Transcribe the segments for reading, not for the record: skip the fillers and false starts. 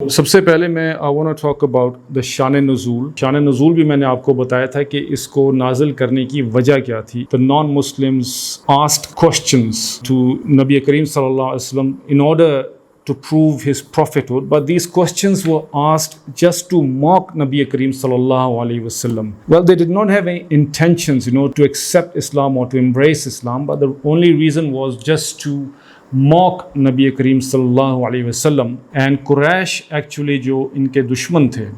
سب سے پہلے میں I want to talk about the شان نزول. شان نزول بھی میں نے آپ کو بتایا تھا کہ اس کو نازل کرنے کی وجہ کیا تھی. The non-Muslims asked questions to نبی کریم صلی اللہ علیہ وسلم in order to prove his prophethood, but these questions were asked just to mock Nabi Kareem sallallahu alaihi wasallam. Well, they did not have any intentions, to accept Islam or to embrace Islam, but the only reason was just to mock Nabi Kareem sallallahu alaihi wasallam. And Quraysh actually جو ان کے دشمن تھے,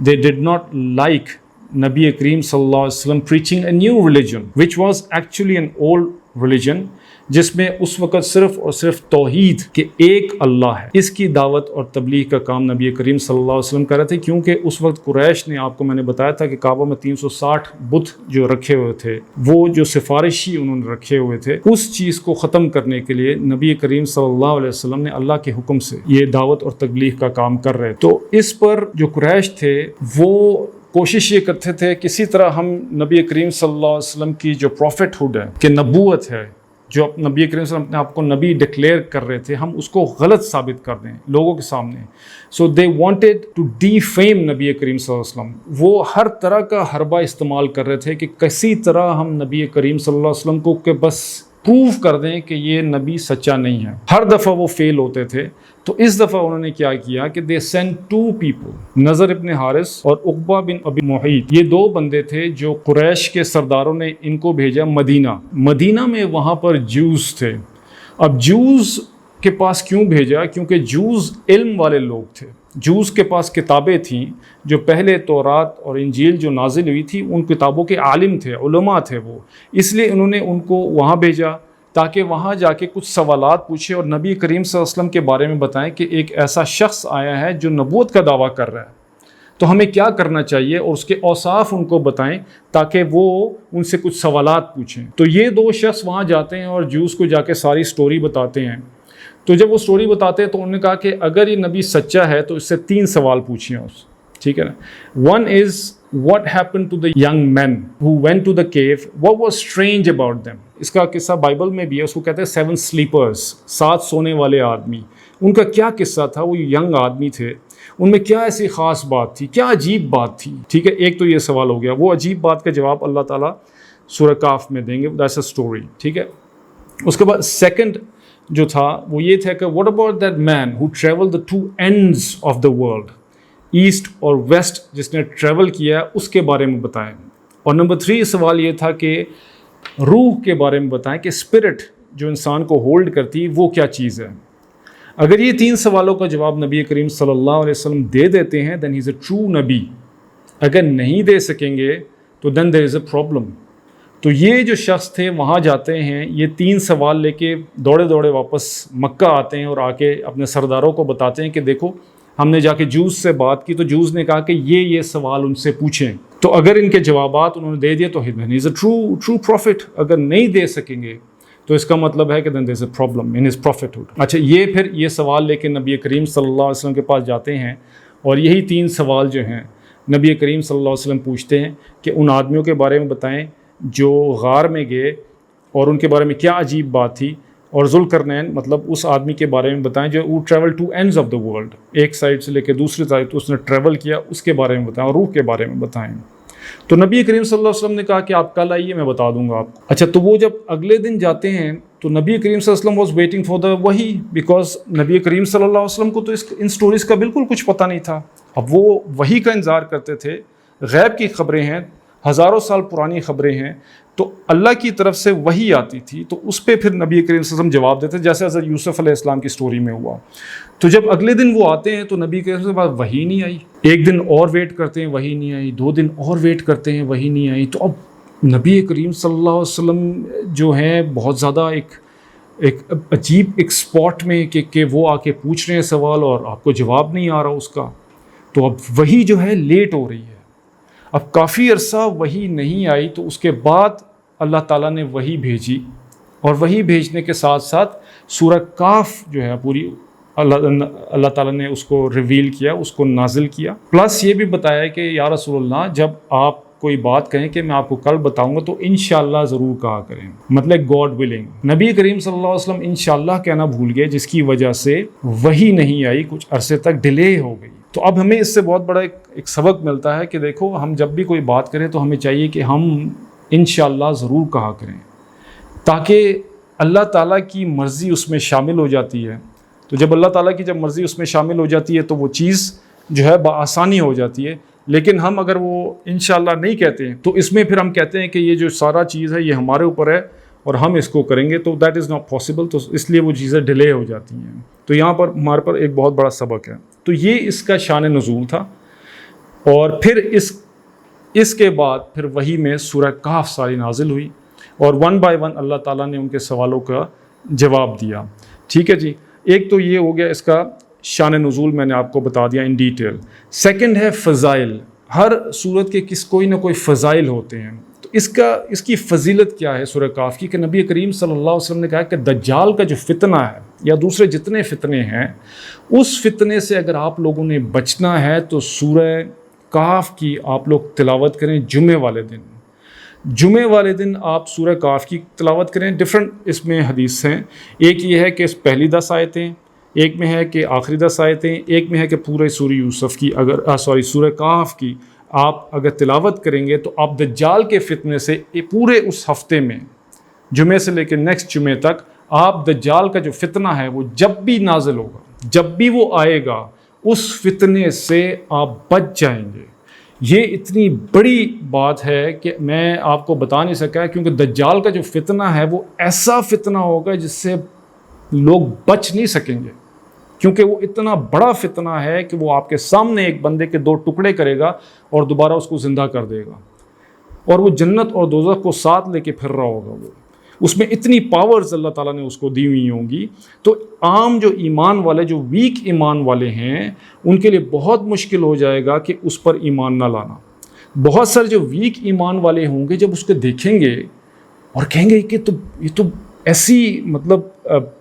they did not like Nabi Kareem sallallahu alaihi wasallam preaching a new religion, which was actually an old religion, جس میں اس وقت صرف اور صرف توحید کہ ایک اللہ ہے, اس کی دعوت اور تبلیغ کا کام نبی کریم صلی اللہ علیہ وسلم کر رہے تھے. کیونکہ اس وقت قریش نے, آپ کو میں نے بتایا تھا کہ کعبہ میں 360 بت جو رکھے ہوئے تھے, وہ جو سفارشی انہوں نے رکھے ہوئے تھے, اس چیز کو ختم کرنے کے لیے نبی کریم صلی اللہ علیہ وسلم نے اللہ کے حکم سے یہ دعوت اور تبلیغ کا کام کر رہے. تو اس پر جو قریش تھے وہ کوشش یہ کرتے تھے کسی طرح ہم نبی کریم صلی اللہ علیہ وسلم کی جو پروفٹ ہوڈ ہے, کہ نبوت ہے, جو نبی کریم صلی اللہ علیہ وسلم اپنے آپ کو نبی ڈکلیئر کر رہے تھے, ہم اس کو غلط ثابت کر دیں لوگوں کے سامنے. سو دے وانٹیڈ ٹو ڈیفیم نبی کریم صلی اللہ علیہ وسلم. وہ ہر طرح کا حربہ استعمال کر رہے تھے کہ کسی طرح ہم نبی کریم صلی اللہ علیہ وسلم کو کہ بس پروف کر دیں کہ یہ نبی سچا نہیں ہے. ہر دفعہ وہ فیل ہوتے تھے. تو اس دفعہ انہوں نے کیا کیا کہ دے سینڈ ٹو پیپل, نضر ابن حارث اور عقبہ بن ابی معیط. یہ دو بندے تھے جو قریش کے سرداروں نے ان کو بھیجا مدینہ میں. وہاں پر جوز تھے. اب جوز کے پاس کیوں بھیجا؟ کیونکہ جوز علم والے لوگ تھے. جوز کے پاس کتابیں تھیں جو پہلے تورات اور انجیل جو نازل ہوئی تھی ان کتابوں کے عالم تھے, علماء تھے وہ. اس لیے انہوں نے ان کو وہاں بھیجا تاکہ وہاں جا کے کچھ سوالات پوچھے اور نبی کریم صلی اللہ علیہ وسلم کے بارے میں بتائیں کہ ایک ایسا شخص آیا ہے جو نبوت کا دعویٰ کر رہا ہے, تو ہمیں کیا کرنا چاہیے, اور اس کے اوصاف ان کو بتائیں تاکہ وہ ان سے کچھ سوالات پوچھیں. تو یہ دو شخص وہاں جاتے ہیں اور جوز کو جا کے ساری سٹوری بتاتے ہیں. تو جب وہ سٹوری بتاتے ہیں تو انہوں نے کہا کہ اگر یہ نبی سچا ہے تو اس سے 3 سوال پوچھیں اس, ٹھیک ہے نا. One is what happened to the young men who went to the cave, what was strange about them. اس کا قصہ بائبل میں بھی ہے, اس کو کہتے ہیں 7 sleepers, 7 سونے والے آدمی. ان کا کیا قصہ تھا؟ وہ ینگ آدمی تھے, ان میں کیا ایسی خاص بات تھی, کیا عجیب بات تھی, ٹھیک ہے. ایک تو یہ سوال ہو گیا. وہ عجیب بات کا جواب اللہ تعالیٰ سورہ کاف میں دیں گے, that's a story, ٹھیک ہے. اس کے بعد سیکنڈ جو تھا وہ یہ تھا کہ what about that man who traveled the 2 ends of the world, east اور ویسٹ, جس نے ٹریول کیا اس کے بارے میں بتائیں. اور نمبر 3 سوال یہ تھا کہ روح کے بارے میں بتائیں کہ اسپرٹ جو انسان کو ہولڈ کرتی وہ کیا چیز ہے. اگر یہ 3 سوالوں کا جواب نبی کریم صلی اللہ علیہ وسلم دے دیتے ہیں then he is a true نبی. اگر نہیں دے سکیں گے تو then there is a problem. تو یہ جو شخص تھے وہاں جاتے ہیں, یہ 3 سوال لے کے دوڑے واپس مکہ آتے ہیں اور آ کے اپنے سرداروں کو بتاتے ہیں کہ دیکھو ہم نے جا کے جوز سے بات کی تو جوز نے کہا کہ یہ سوال ان سے پوچھیں. تو اگر ان کے جوابات انہوں نے دے دیے تو he is a true prophet. اگر نہیں دے سکیں گے تو اس کا مطلب ہے کہ then there is a problem in his prophethood. اچھا, یہ پھر یہ سوال لے کے نبی کریم صلی اللہ علیہ وسلم کے پاس جاتے ہیں اور یہی 3 سوال جو ہیں نبی کریم صلی اللہ علیہ وسلم پوچھتے ہیں کہ ان آدمیوں کے بارے میں بتائیں جو غار میں گئے اور ان کے بارے میں کیا عجیب بات تھی, اور ذوالقرنین مطلب اس آدمی کے بارے میں بتائیں جو travel 2 ends of the world, ایک سائڈ سے لے کے دوسری سائڈ تو اس نے ٹریول کیا, اس کے بارے میں بتائیں اور روح کے بارے میں بتائیں. تو نبی کریم صلی اللہ علیہ وسلم نے کہا کہ آپ کل آئیے, میں بتا دوں گا آپ کو. اچھا, تو وہ جب اگلے دن جاتے ہیں تو نبی کریم صلی اللہ علیہ وسلم واز ویٹنگ فار دا وحی, بیکاز نبی کریم صلی اللہ علیہ وسلم کو تو ان سٹوریز کا بالکل کچھ پتہ نہیں تھا. اب وہ وحی کا انتظار کرتے تھے. غیب کی خبریں ہیں, ہزاروں سال پرانی خبریں ہیں, تو اللہ کی طرف سے وحی آتی تھی, تو اس پہ پھر نبی کریم صلی اللہ علیہ وسلم جواب دیتے, جیسے حضرت یوسف علیہ السلام کی سٹوری میں ہوا. تو جب اگلے دن وہ آتے ہیں تو نبی کریم کے پاس وحی نہیں آئی. ایک دن اور ویٹ کرتے ہیں, وحی نہیں آئی. 2 دن اور ویٹ کرتے ہیں, وحی نہیں آئی. تو اب نبی کریم صلی اللہ علیہ وسلم جو ہیں بہت زیادہ ایک عجیب ایک اسپاٹ میں کہ وہ آ کے پوچھ رہے ہیں سوال اور آپ کو جواب نہیں آ رہا اس کا. تو اب وحی جو ہے لیٹ ہو رہی ہے. اب کافی عرصہ وحی نہیں آئی, تو اس کے بعد اللہ تعالیٰ نے وحی بھیجی, اور وحی بھیجنے کے ساتھ ساتھ سورہ کاف جو ہے پوری اللہ تعالیٰ نے اس کو ریویل کیا, اس کو نازل کیا. پلس یہ بھی بتایا کہ یا رسول اللہ جب آپ کوئی بات کہیں کہ میں آپ کو کل بتاؤں گا تو انشاءاللہ ضرور کہا کریں، مطلب گاڈ ولنگ۔ نبی کریم صلی اللہ علیہ وسلم انشاءاللہ کہنا بھول گئے، جس کی وجہ سے وحی نہیں آئی، کچھ عرصے تک ڈیلے ہو گئی۔ تو اب ہمیں اس سے بہت بڑا ایک سبق ملتا ہے کہ دیکھو، ہم جب بھی کوئی بات کریں تو ہمیں چاہیے کہ ہم انشاءاللہ ضرور کہا کریں، تاکہ اللہ تعالیٰ کی مرضی اس میں شامل ہو جاتی ہے۔ تو جب اللہ تعالیٰ کی مرضی اس میں شامل ہو جاتی ہے تو وہ چیز جو ہے بآسانی ہو جاتی ہے۔ لیکن ہم اگر وہ انشاءاللہ نہیں کہتے ہیں تو اس میں پھر ہم کہتے ہیں کہ یہ جو سارا چیز ہے یہ ہمارے اوپر ہے اور ہم اس کو کریں گے، تو دیٹ از ناٹ پاسبل، تو اس لیے وہ چیزیں ڈیلے ہو جاتی ہیں۔ تو یہاں پر ہمارے پر ایک بہت بڑا سبق ہے۔ تو یہ اس کا شان نزول تھا، اور پھر اس کے بعد پھر وحی میں سورہ کہف ساری نازل ہوئی، اور ون بائی ون اللہ تعالیٰ نے ان کے سوالوں کا جواب دیا۔ ٹھیک ہے جی، ایک تو یہ ہو گیا اس کا شان نزول، میں نے آپ کو بتا دیا ان ڈیٹیل۔ سیکنڈ ہے فضائل۔ ہر سورت کے کوئی نہ کوئی فضائل ہوتے ہیں۔ تو اس کی فضیلت کیا ہے سورہ کہف کی، کہ نبی کریم صلی اللہ علیہ وسلم نے کہا کہ دجال کا جو فتنہ ہے یا دوسرے جتنے فتنے ہیں، اس فتنے سے اگر آپ لوگوں نے بچنا ہے تو سورہ کہف کی آپ لوگ تلاوت کریں جمعے والے دن۔ جمعے والے دن آپ سورہ کہف کی تلاوت کریں۔ ڈفرنٹ اس میں حدیث ہیں، ایک یہ ہے کہ پہلی 10 آیتیں، ایک میں ہے کہ آخری 10 آیتیں، ایک میں ہے کہ پورے سورہ یوسف کی سورہ کہف کی آپ اگر تلاوت کریں گے تو آپ دجال کے فتنے سے پورے اس ہفتے میں جمعے سے لے کے نیکسٹ جمعے تک آپ دجال کا جو فتنہ ہے وہ جب بھی نازل ہوگا، جب بھی وہ آئے گا، اس فتنے سے آپ بچ جائیں گے۔ یہ اتنی بڑی بات ہے کہ میں آپ کو بتا نہیں سکا، کیونکہ دجال کا جو فتنہ ہے وہ ایسا فتنہ ہوگا جس سے لوگ بچ نہیں سکیں گے، کیونکہ وہ اتنا بڑا فتنہ ہے کہ وہ آپ کے سامنے ایک بندے کے 2 ٹکڑے کرے گا اور دوبارہ اس کو زندہ کر دے گا، اور وہ جنت اور دوزخ کو ساتھ لے کے پھر رہا ہوگا۔ وہ اس میں اتنی پاورز اللہ تعالیٰ نے اس کو دی ہوئی ہوں گی، تو عام جو ایمان والے، جو ویک ایمان والے ہیں، ان کے لیے بہت مشکل ہو جائے گا کہ اس پر ایمان نہ لانا۔ بہت سارے جو ویک ایمان والے ہوں گے جب اس کو دیکھیں گے اور کہیں گے کہ یہ تو ایسی مطلب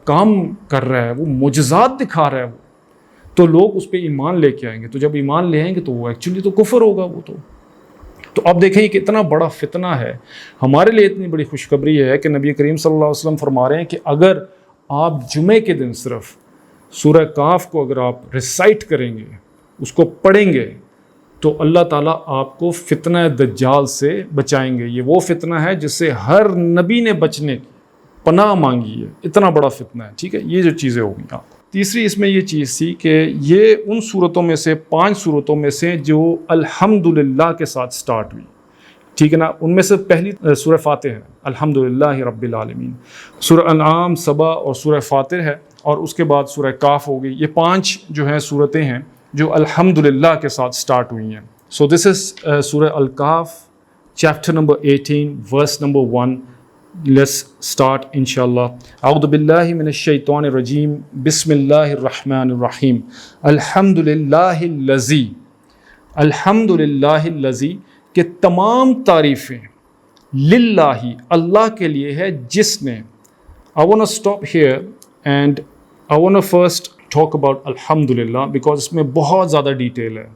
کام کر رہا ہے، وہ معجزات دکھا رہا ہے، وہ تو لوگ اس پہ ایمان لے کے آئیں گے۔ تو جب ایمان لے آئیں گے تو وہ ایکچولی تو کفر ہوگا وہ تو اب دیکھیں کہ اتنا بڑا فتنہ ہے۔ ہمارے لیے اتنی بڑی خوشخبری ہے کہ نبی کریم صلی اللہ علیہ وسلم فرما رہے ہیں کہ اگر آپ جمعے کے دن صرف سورہ کہف کو اگر آپ ریسائٹ کریں گے، اس کو پڑھیں گے، تو اللہ تعالیٰ آپ کو فتنہ دجال سے بچائیں گے۔ یہ وہ فتنہ ہے جس سے ہر نبی نے بچنے کی پناہ مانگی ہے، اتنا بڑا فتنہ ہے۔ ٹھیک ہے، یہ جو چیزیں ہو گئیں۔ تیسری اس میں یہ چیز تھی کہ یہ ان صورتوں میں سے 5 صورتوں میں سے جو الحمدللہ کے ساتھ سٹارٹ ہوئی، ٹھیک ہے نا۔ ان میں سے پہلی سورہ فاتر ہے، الحمدللہ رب العالمین، سورہ انعام، سبا اور سورہ فاتر ہے، اور اس کے بعد سورہ کہف ہو گئی۔ یہ 5 جو ہیں صورتیں ہیں جو الحمدللہ کے ساتھ سٹارٹ ہوئی ہیں۔ سو دس از سورہ الکہف، chapter number 18 verse number 1۔ Let's start inshallah. اعوذ باللہ من الشیطان الرجیم، بسم اللہ الرحمن الرحیم۔ الحمدللہ الذی کہ تمام تعریفیں للہ اللہ کے لیے ہے جس نے I want to stop here and I want to first talk about الحمدللہ because اس میں بہت زیادہ ڈیٹیل ہے،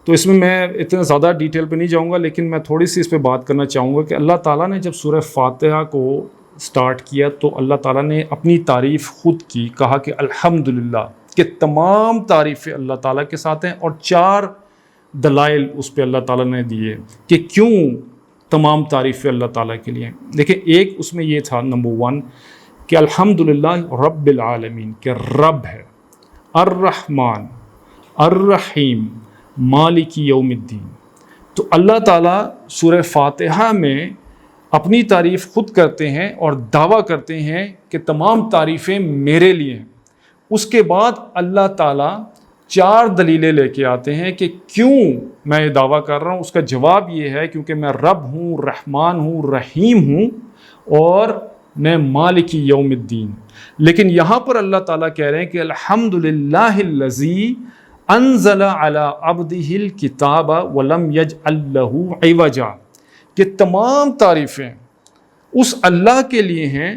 تو اس میں اتنا زیادہ ڈیٹیل پہ نہیں جاؤں گا، لیکن میں تھوڑی سی اس پہ بات کرنا چاہوں گا کہ اللہ تعالیٰ نے جب سورہ فاتحہ کو سٹارٹ کیا تو اللہ تعالیٰ نے اپنی تعریف خود کی، کہا کہ الحمدللہ، کہ تمام تعریفیں اللہ تعالیٰ کے ساتھ ہیں، اور 4 دلائل اس پہ اللہ تعالیٰ نے دیے کہ کیوں تمام تعریفیں اللہ تعالیٰ کے لیے ہیں۔ دیکھیں، ایک اس میں یہ تھا نمبر 1 کہ الحمدللہ رب العالمین، کہ رب ہے، الرحمن الرحیم مالک یوم الدین۔ تو اللہ تعالیٰ سورہ فاتحہ میں اپنی تعریف خود کرتے ہیں اور دعویٰ کرتے ہیں کہ تمام تعریفیں میرے لیے ہیں۔ اس کے بعد اللہ تعالیٰ 4 دلیلیں لے کے آتے ہیں کہ کیوں میں یہ دعویٰ کر رہا ہوں۔ اس کا جواب یہ ہے کیونکہ میں رب ہوں، رحمان ہوں، رحیم ہوں، اور میں مالک یوم الدین۔ لیکن یہاں پر اللہ تعالیٰ کہہ رہے ہیں کہ الحمدللہ الذی انزل علی عبدہ الکتاب ولم یجعل لہ عوجا، کہ تمام تعریفیں اس اللہ کے لیے ہیں،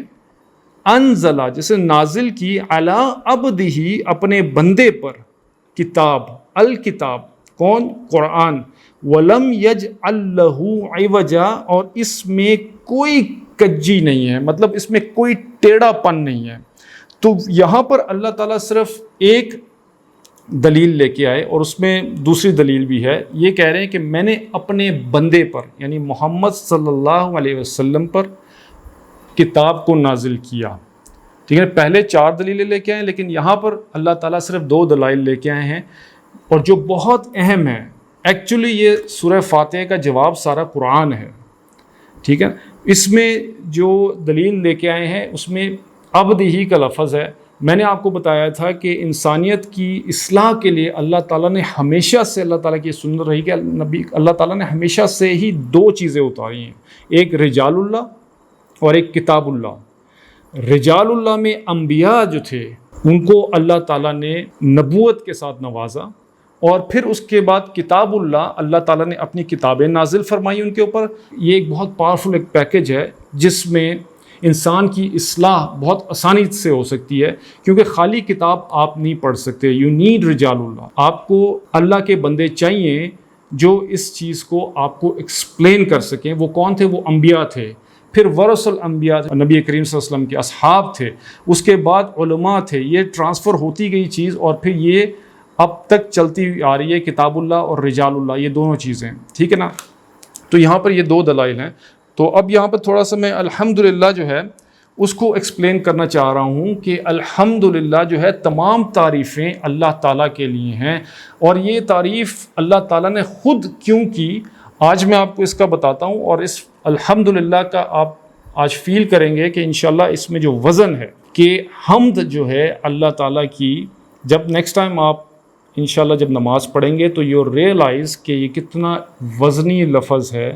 انزلہ جسے نازل کی، علی عبدہ اپنے بندے پر، کتاب الکتاب کون؟ قرآن. وَلَمْ يَجْعَلْ لَهُ عِوَجًا، اور اس میں کوئی کجی نہیں ہے، مطلب اس میں کوئی ٹیڑھا پن نہیں ہے. تو یہاں پر اللہ تعالیٰ صرف ایک دلیل لے کے آئے، اور اس میں دوسری دلیل بھی ہے. یہ کہہ رہے ہیں کہ میں نے اپنے بندے پر یعنی محمد صلی اللہ علیہ وسلم پر کتاب کو نازل کیا. ٹھیک ہے، پہلے 4 دلیلیں لے کے آئے، لیکن یہاں پر اللہ تعالیٰ صرف 2 دلائل لے کے آئے ہیں، اور جو بہت اہم ہے. ایکچولی یہ سورہ فاتحہ کا جواب سارا قرآن ہے. ٹھیک ہے، اس میں جو دلیل لے کے آئے ہیں اس میں عبد ہی کا لفظ ہے. میں نے آپ کو بتایا تھا کہ انسانیت کی اصلاح کے لیے اللہ تعالیٰ نے ہمیشہ سے، اللہ تعالیٰ کی سنت رہی کہ اللہ تعالیٰ نے ہمیشہ سے ہی 2 چیزیں اتاری ہیں، ایک رجال اللہ اور ایک کتاب اللہ. رجال اللہ میں انبیاء جو تھے ان کو اللہ تعالیٰ نے نبوت کے ساتھ نوازا، اور پھر اس کے بعد کتاب اللہ تعالیٰ نے اپنی کتابیں نازل فرمائی ان کے اوپر. یہ ایک بہت پاورفل ایک پیکج ہے جس میں انسان کی اصلاح بہت آسانی سے ہو سکتی ہے، کیونکہ خالی کتاب آپ نہیں پڑھ سکتے. یو نیڈ رجال اللہ. آپ کو اللہ کے بندے چاہیے جو اس چیز کو آپ کو ایکسپلین کر سکیں. وہ کون تھے؟ وہ انبیاء تھے. پھر ورث الانبیاء نبی کریم صلی اللہ علیہ وسلم کے اصحاب تھے. اس کے بعد علماء تھے. یہ ٹرانسفر ہوتی گئی چیز، اور پھر یہ اب تک چلتی آ رہی ہے، کتاب اللہ اور رجال اللہ، یہ دونوں چیزیں. ٹھیک ہے نا. تو یہاں پر یہ 2 دلائل ہیں. تو اب یہاں پر تھوڑا سا میں الحمدللہ جو ہے اس کو ایکسپلین کرنا چاہ رہا ہوں کہ الحمدللہ جو ہے تمام تعریفیں اللہ تعالیٰ کے لیے ہیں، اور یہ تعریف اللہ تعالیٰ نے خود کیوں کی آج میں آپ کو اس کا بتاتا ہوں. اور اس الحمدللہ کا آپ آج فیل کریں گے کہ انشاءاللہ اس میں جو وزن ہے کہ حمد جو ہے اللہ تعالیٰ کی، جب نیکسٹ ٹائم آپ انشاءاللہ جب نماز پڑھیں گے تو یو ریئلائز کہ یہ کتنا وزنی لفظ ہے،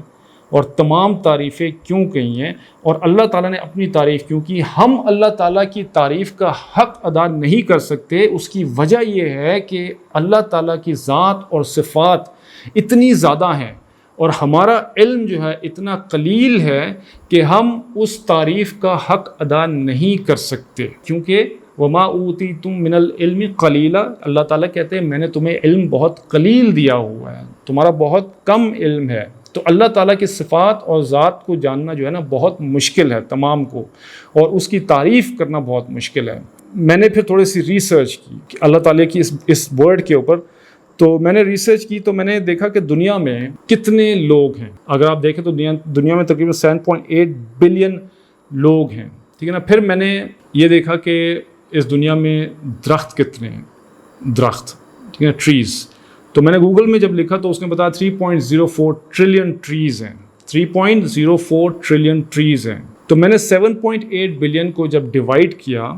اور تمام تعریفیں کیوں کہی ہیں، اور اللہ تعالیٰ نے اپنی تعریف کیوں کی. ہم اللہ تعالیٰ کی تعریف کا حق ادا نہیں کر سکتے. اس کی وجہ یہ ہے کہ اللہ تعالیٰ کی ذات اور صفات اتنی زیادہ ہیں، اور ہمارا علم جو ہے اتنا قلیل ہے کہ ہم اس تعریف کا حق ادا نہیں کر سکتے. کیونکہ وما اوتیتم من العلم قلیلا، اللہ تعالیٰ کہتے ہیں میں نے تمہیں علم بہت قلیل دیا ہوا ہے، تمہارا بہت کم علم ہے. تو اللہ تعالیٰ کی صفات اور ذات کو جاننا جو ہے نا بہت مشکل ہے تمام کو، اور اس کی تعریف کرنا بہت مشکل ہے. میں نے پھر تھوڑی سی ریسرچ کی کہ اللہ تعالیٰ کی اس ورڈ کے اوپر. تو میں نے ریسرچ کی تو میں نے دیکھا کہ دنیا میں کتنے لوگ ہیں. اگر آپ دیکھیں تو دنیا میں تقریباً 7.8 بلین لوگ ہیں. ٹھیک ہے نا. پھر میں نے یہ دیکھا کہ اس دنیا میں درخت کتنے ہیں، درخت، ٹھیک ہے، ٹریز. تو میں نے گوگل میں جب لکھا تو اس نے بتایا 3.04 ٹریلین ٹریز ہیں. 3.04 ٹریلین ٹریز ہیں. تو میں نے 7.8 بلین کو جب ڈیوائڈ کیا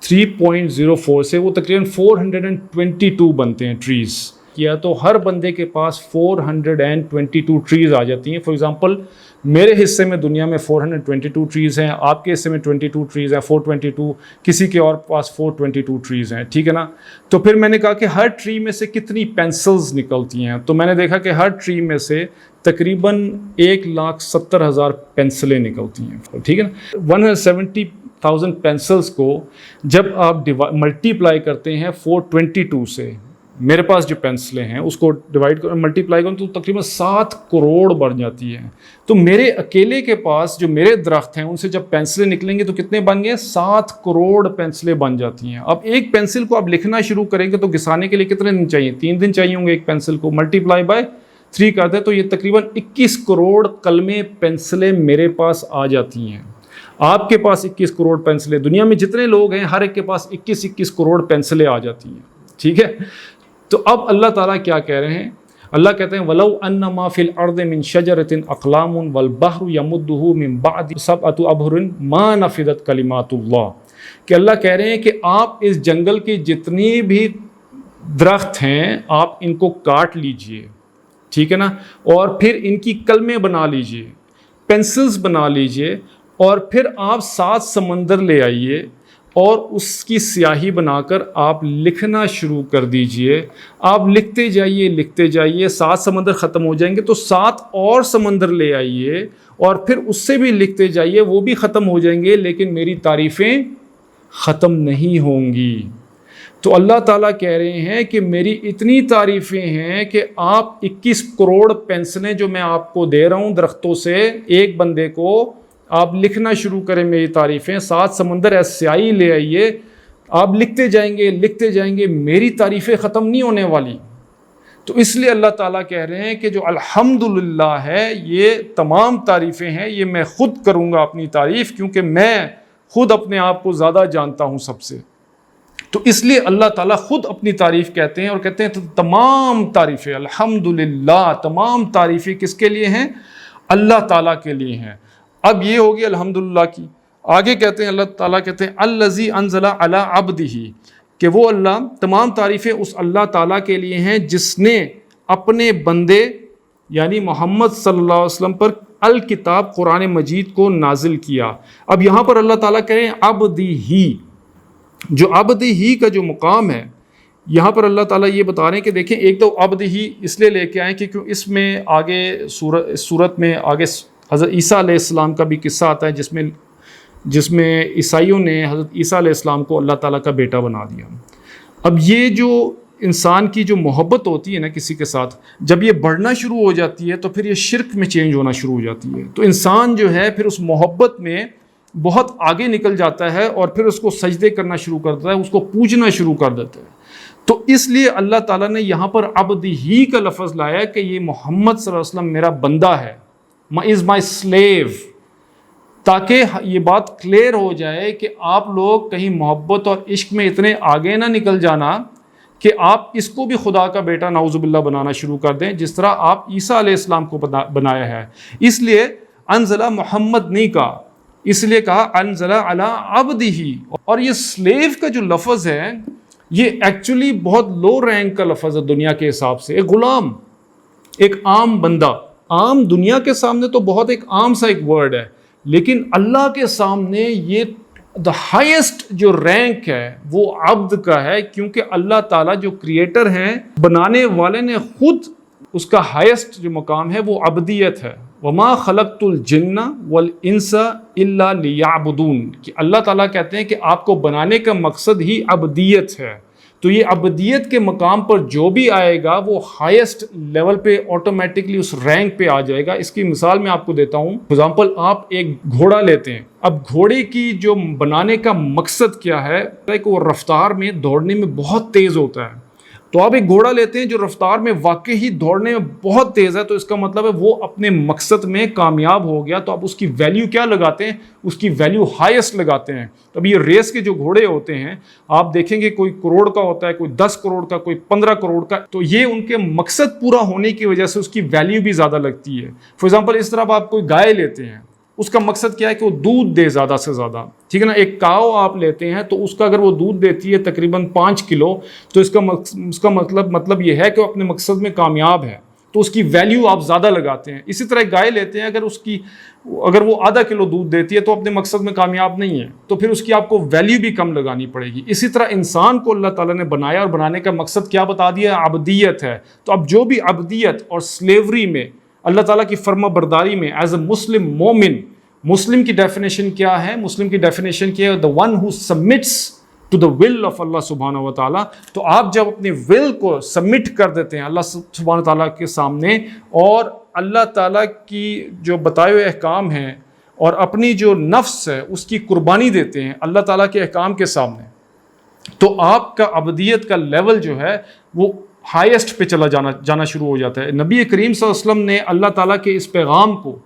3.04 سے، وہ تقریباً 422 بنتے ہیں ٹریز کیا. تو ہر بندے کے پاس 422 ٹریز آ جاتی ہیں. فار ایگزامپل میرے حصے میں دنیا میں 422 ٹریز ہیں، آپ کے حصے میں 22 ٹریز ہیں، 422، کسی کے اور پاس 422 ٹریز ہیں. ٹھیک ہے نا. تو پھر میں نے کہا کہ ہر ٹری میں سے کتنی پینسلز نکلتی ہیں. تو میں نے دیکھا کہ ہر ٹری میں سے تقریباً 1,70,000 پینسلیں نکلتی ہیں. ٹھیک ہے نا. 170,000 پینسلز کو جب آپ ملٹیپلائی کرتے ہیں 422 سے، میرے پاس جو پینسلیں ہیں اس کو ڈیوائڈ کر ملٹیپلائی کروں تو تقریباً 7 کروڑ بن جاتی ہیں. تو میرے اکیلے کے پاس جو میرے درخت ہیں ان سے جب پینسلیں نکلیں گے تو کتنے بن گئے؟ 7 کروڑ پینسلیں بن جاتی ہیں. اب ایک پینسل کو آپ لکھنا شروع کریں گے تو گھسانے کے لیے کتنے دن چاہیے؟ 3 دن چاہیے ہوں گے ایک پینسل کو. ملٹیپلائی بائی 3 کرتے تو یہ تقریباً 21 کروڑ قلمیں پینسلیں میرے پاس آ جاتی ہیں. آپ کے پاس 21 کروڑ پینسلیں، دنیا میں جتنے لوگ ہیں ہر ایک کے پاس 21 کروڑ پینسلیں آ جاتی ہیں. ٹھیک ہے. تو اب اللہ تعالیٰ کیا کہہ رہے ہیں؟ اللہ کہتے ہیں وَلَوْ أَنَّ مَا فِي الْأَرْضِ مِنْ شَجَرَةٍ أَقْلَامٌ وَالْبَحْرُ يَمُدُّهُ مِنْ بَعْدِ سَبْعَةِ أَبْحُرٍ مَا نَفِدَتْ كَلِمَاتُ اللَّهِ. کہ اللہ کہہ رہے ہیں کہ آپ اس جنگل کے جتنی بھی درخت ہیں آپ ان کو کاٹ لیجئے. ٹھیک ہے نا. اور پھر ان کی کلمیں بنا لیجئے، پینسلز بنا لیجئے، اور پھر آپ 7 سمندر لے آئیے اور اس کی سیاہی بنا کر آپ لکھنا شروع کر دیجئے. آپ لکھتے جائیے 7 سمندر ختم ہو جائیں گے تو 7 اور سمندر لے آئیے اور پھر اس سے بھی لکھتے جائیے، وہ بھی ختم ہو جائیں گے لیکن میری تعریفیں ختم نہیں ہوں گی. تو اللہ تعالیٰ کہہ رہے ہیں کہ میری اتنی تعریفیں ہیں کہ آپ 21 کروڑ پینسلیں جو میں آپ کو دے رہا ہوں درختوں سے، ایک بندے کو آپ لکھنا شروع کریں میری تعریفیں، 7 سمندر ایسے سیاہی لے آئیے، آپ لکھتے جائیں گے، میری تعریفیں ختم نہیں ہونے والی۔ تو اس لیے اللہ تعالیٰ کہہ رہے ہیں کہ جو الحمدللہ ہے، یہ تمام تعریفیں ہیں، یہ میں خود کروں گا اپنی تعریف، کیونکہ میں خود اپنے آپ کو زیادہ جانتا ہوں سب سے۔ تو اس لیے اللہ تعالیٰ خود اپنی تعریف کہتے ہیں، اور کہتے ہیں تو تمام تعریفیں الحمدللہ، تمام تعریفیں کس کے لیے ہیں؟ اللہ تعالیٰ کے لیے ہیں۔ اب یہ ہوگی الحمدللہ کی۔ آگے کہتے ہیں اللہ تعالیٰ کہتے ہیں الذی انزل علی عبدہ، کہ وہ اللہ، تمام تعریفیں اس اللہ تعالیٰ کے لیے ہیں جس نے اپنے بندے یعنی محمد صلی اللہ علیہ وسلم پر الکتاب قرآن مجید کو نازل کیا۔ اب یہاں پر اللہ تعالیٰ کہہ رہے ہیں عبدہ، جو عبدہ کا جو مقام ہے یہاں پر اللہ تعالیٰ یہ بتا رہے ہیں کہ دیکھیں، ایک تو عبدہ اس لیے لے کے آئیں کہ کیوں اس میں آگے سورت میں آگے حضرت عیسیٰ علیہ السلام کا بھی قصہ آتا ہے، جس میں عیسائیوں نے حضرت عیسیٰ علیہ السلام کو اللہ تعالیٰ کا بیٹا بنا دیا۔ اب یہ جو انسان کی جو محبت ہوتی ہے نا کسی کے ساتھ، جب یہ بڑھنا شروع ہو جاتی ہے تو پھر یہ شرک میں چینج ہونا شروع ہو جاتی ہے، تو انسان جو ہے پھر اس محبت میں بہت آگے نکل جاتا ہے اور پھر اس کو سجدے کرنا شروع کر دیتا ہے، اس کو پوجنا شروع کر دیتا ہے۔ تو اس لیے اللہ تعالیٰ نے یہاں پر عبدہ کا لفظ لایا کہ یہ محمد صلی اللہ علیہ وسلم میرا بندہ ہے، از مائی سلیو، تاکہ یہ بات کلیئر ہو جائے کہ آپ لوگ کہیں محبت اور عشق میں اتنے آگے نہ نکل جانا کہ آپ اس کو بھی خدا کا بیٹا نعوذ باللہ بنانا شروع کر دیں، جس طرح آپ عیسیٰ علیہ السلام کو بنایا ہے۔ اس لیے انزلہ محمد نہیں کہا، اس لیے کہا انزلہ علی عبدہ۔ اور یہ سلیو کا جو لفظ ہے یہ ایکچولی بہت لو رینک کا لفظ ہے دنیا کے حساب سے۔ ایک غلام، ایک عام بندہ، عام دنیا کے سامنے تو بہت ایک عام سا ایک ورڈ ہے، لیکن اللہ کے سامنے یہ دا ہائیسٹ جو رینک ہے وہ عبد کا ہے، کیونکہ اللہ تعالیٰ جو کریٹر ہیں، بنانے والے نے خود اس کا ہائیسٹ جو مقام ہے وہ عبدیت ہے۔ وما خلقت الجن والانس الا لیعبدون، کہ اللہ تعالیٰ کہتے ہیں کہ آپ کو بنانے کا مقصد ہی عبدیت ہے۔ تو یہ عبدیت کے مقام پر جو بھی آئے گا وہ ہائیسٹ لیول پہ آٹومیٹکلی اس رینک پہ آ جائے گا۔ اس کی مثال میں آپ کو دیتا ہوں۔ فار ایگزامپل آپ ایک گھوڑا لیتے ہیں، اب گھوڑے کی جو بنانے کا مقصد کیا ہے کہ وہ رفتار میں دوڑنے میں بہت تیز ہوتا ہے۔ تو آپ ایک گھوڑا لیتے ہیں جو رفتار میں واقعی دوڑنے میں بہت تیز ہے، تو اس کا مطلب ہے وہ اپنے مقصد میں کامیاب ہو گیا، تو آپ اس کی ویلیو کیا لگاتے ہیں؟ اس کی ویلیو ہائیسٹ لگاتے ہیں۔ تو اب یہ ریس کے جو گھوڑے ہوتے ہیں آپ دیکھیں گے کوئی کروڑ کا ہوتا ہے، کوئی 10 کروڑ کا، کوئی 15 کروڑ کا، تو یہ ان کے مقصد پورا ہونے کی وجہ سے اس کی ویلیو بھی زیادہ لگتی ہے۔ فار ایگزامپل اس طرح آپ کوئی گائے لیتے ہیں، اس کا مقصد کیا ہے کہ وہ دودھ دے زیادہ سے زیادہ، ٹھیک ہے نا۔ ایک کاؤ آپ لیتے ہیں تو اس کا اگر وہ دودھ دیتی ہے تقریباً 5 کلو، تو اس کا مطلب یہ ہے کہ وہ اپنے مقصد میں کامیاب ہے، تو اس کی ویلیو آپ زیادہ لگاتے ہیں۔ اسی طرح ایک گائے لیتے ہیں، اگر وہ آدھا کلو دودھ دیتی ہے تو اپنے مقصد میں کامیاب نہیں ہے، تو پھر اس کی آپ کو ویلیو بھی کم لگانی پڑے گی۔ اسی طرح انسان کو اللہ تعالیٰ نے بنایا اور بنانے کا مقصد کیا بتا دیا؟ عبدیت ہے۔ تو اب جو بھی عبدیت اور سلیوری میں، اللہ تعالیٰ کی فرما برداری میں ایز اے مسلم مومن، مسلم کی ڈیفینیشن کیا ہے؟ مسلم کی ڈیفینیشن کیا ہے؟ the one who submits to the will of اللہ سبحانہ و تعالیٰ۔ تو آپ جب اپنے ول کو سبمٹ کر دیتے ہیں اللہ سبحانہ و تعالیٰ کے سامنے، اور اللہ تعالیٰ کی جو بتائے ہوئے احکام ہیں اور اپنی جو نفس ہے اس کی قربانی دیتے ہیں اللہ تعالیٰ کے احکام کے سامنے، تو آپ کا عبدیت کا لیول جو ہے وہ ہائیسٹ پہ چلا جانا شروع ہو جاتا ہے۔ نبی کریم صلی اللہ علیہ وسلم نے اللہ تعالیٰ کے اس پیغام کو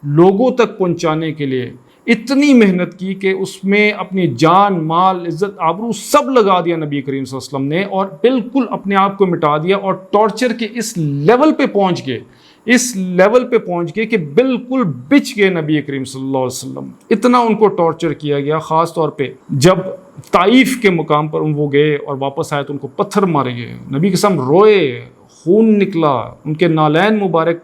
لوگوں تک پہنچانے کے لیے اتنی محنت کی کہ اس میں اپنی جان، مال، عزت، آبرو سب لگا دیا نبی کریم صلی اللہ علیہ وسلم نے، اور بالکل اپنے آپ کو مٹا دیا، اور ٹارچر کے اس لیول پہ پہنچ گئے کہ بالکل بچ گئے نبی کریم صلی اللہ علیہ وسلم۔ اتنا ان کو ٹارچر کیا گیا، خاص طور پہ جب طائف کے مقام پر وہ گئے اور واپس آئے تو ان کو پتھر مارے گئے، نبی کے سامنے روئے، خون نکلا، ان کے نالین مبارک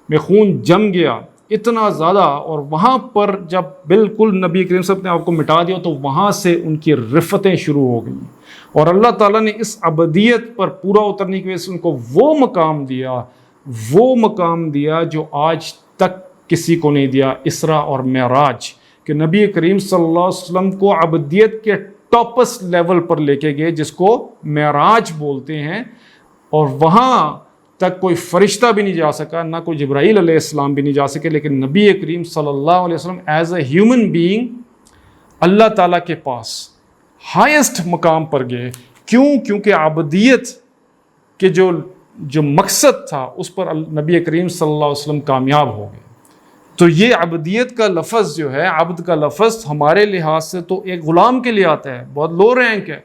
میں خون جم گیا اتنا زیادہ، اور وہاں پر جب بالکل نبی کریم صلی اللہ علیہ وسلم نے آپ کو مٹا دیا تو وہاں سے ان کی رفتیں شروع ہو گئیں، اور اللہ تعالیٰ نے اس عبدیت پر پورا اترنے کی وجہ سے ان کو وہ مقام دیا جو آج تک کسی کو نہیں دیا، اسراء اور معراج، کہ نبی کریم صلی اللہ علیہ وسلم کو عبدیت کے ٹاپس لیول پر لے کے گئے جس کو معراج بولتے ہیں، اور وہاں تک کوئی فرشتہ بھی نہیں جا سکا، نہ کوئی جبرائیل علیہ السلام بھی نہیں جا سکے، لیکن نبی کریم صلی اللہ علیہ وسلم ایز اے ہیومن بینگ اللہ تعالیٰ کے پاس ہائیسٹ مقام پر گئے۔ کیونکہ عبدیت کے جو مقصد تھا اس پر نبی کریم صلی اللہ علیہ وسلم کامیاب ہو گئے۔ تو یہ عبدیت کا لفظ جو ہے، عبد کا لفظ ہمارے لحاظ سے تو ایک غلام کے لیے آتا ہے، بہت لو رینک ہے،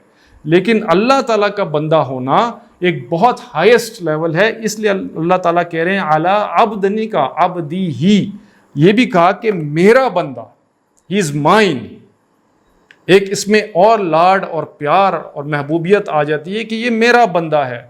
لیکن اللہ تعالیٰ کا بندہ ہونا ایک بہت ہائیسٹ لیول ہے۔ اس لیے اللہ تعالیٰ کہہ رہے ہیں اعلیٰ عبدنی کا عبدی ہی، یہ بھی کہا کہ میرا بندہ، ہی از مائن۔ ایک اس میں اور لاڈ اور پیار اور محبوبیت آ جاتی ہے کہ یہ میرا بندہ ہے،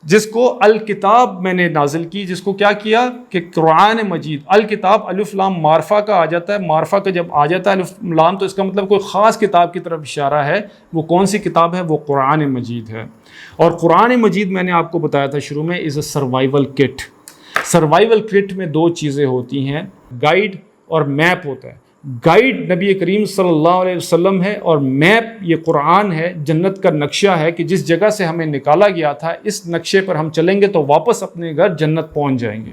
جس کو الکتاب میں نے نازل کی، جس کو کیا کیا کہ قرآن مجید۔ الکتاب الف لام معرفہ کا آ جاتا ہے، معرفہ کا جب آ جاتا ہے الف لام تو اس کا مطلب کوئی خاص کتاب کی طرف اشارہ ہے۔ وہ کون سی کتاب ہے؟ وہ قرآن مجید ہے۔ اور قرآن مجید میں نے آپ کو بتایا تھا شروع میں، از اے سروائیول کٹ۔ سروائیول کٹ میں دو چیزیں ہوتی ہیں، گائیڈ اور میپ ہوتا ہے۔ گائیڈ نبی کریم صلی اللہ علیہ وسلم ہے، اور میپ یہ قرآن ہے، جنت کا نقشہ ہے کہ جس جگہ سے ہمیں نکالا گیا تھا اس نقشے پر ہم چلیں گے تو واپس اپنے گھر جنت پہنچ جائیں گے۔